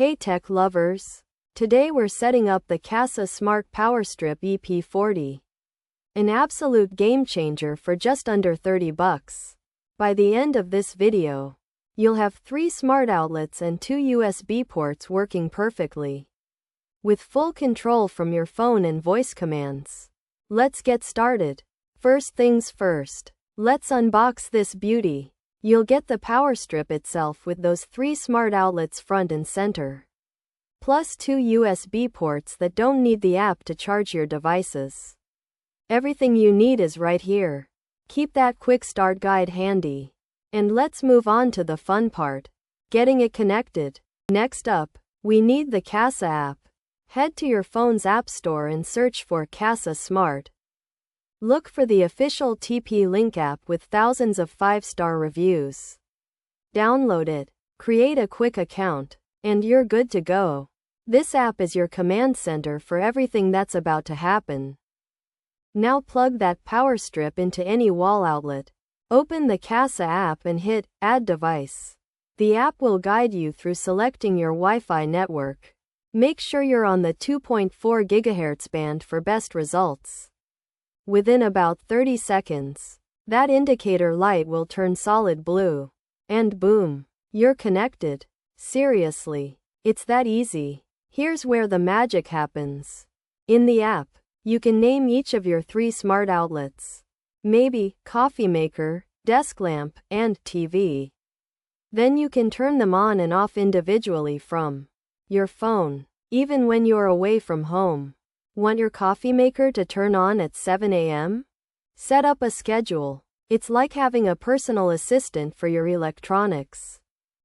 Hey tech lovers! Today we're setting up the Kasa Smart Power Strip EP40. An absolute game changer for just under 30 bucks. By the end of this video, you'll have 3 smart outlets and 2 USB ports working perfectly, with full control from your phone and voice commands. Let's get started. First things first, let's unbox this beauty. You'll get the power strip itself with those 3 smart outlets front and center, plus 2 USB ports that don't need the app to charge your devices. Everything you need is right here. Keep that quick start guide handy. And let's move on to the fun part, getting it connected. Next up, we need the Kasa app. Head to your phone's app store and search for Kasa Smart. Look for the official TP-Link app with thousands of 5-star reviews. Download it, create a quick account, and you're good to go. This app is your command center for everything that's about to happen. Now plug that power strip into any wall outlet. Open the Kasa app and hit Add Device. The app will guide you through selecting your Wi-Fi network. Make sure you're on the 2.4 GHz band for best results. Within about 30 seconds, that indicator light will turn solid blue. And boom, you're connected. Seriously, it's that easy. Here's where the magic happens. In the app, you can name each of your 3 smart outlets. Maybe coffee maker, desk lamp, and TV. Then you can turn them on and off individually from your phone, even when you're away from home. Want your coffee maker to turn on at 7 a.m.? Set up a schedule. It's like having a personal assistant for your electronics.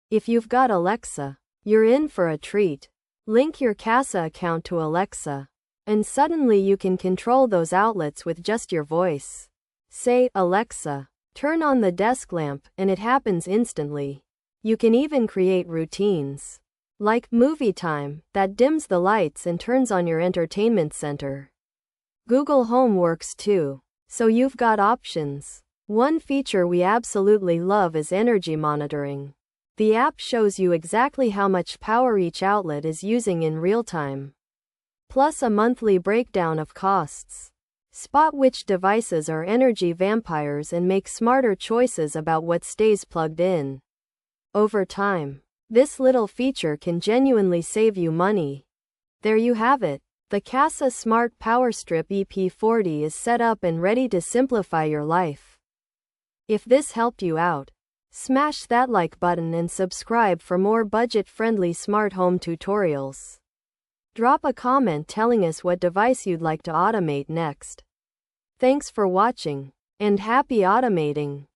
If you've got Alexa, you're in for a treat. Link your Kasa account to Alexa, and suddenly you can control those outlets with just your voice. Say, Alexa, turn on the desk lamp, and it happens instantly. You can even create routines, like movie time, that dims the lights and turns on your entertainment center. Google Home works too, so you've got options. One feature we absolutely love is energy monitoring. The app shows you exactly how much power each outlet is using in real time, plus a monthly breakdown of costs. Spot which devices are energy vampires and make smarter choices about what stays plugged in. Over time, this little feature can genuinely save you money. There you have it. The Kasa Smart Power Strip EP40 is set up and ready to simplify your life. If this helped you out, smash that like button and subscribe for more budget-friendly smart home tutorials. Drop a comment telling us what device you'd like to automate next. Thanks for watching, and happy automating!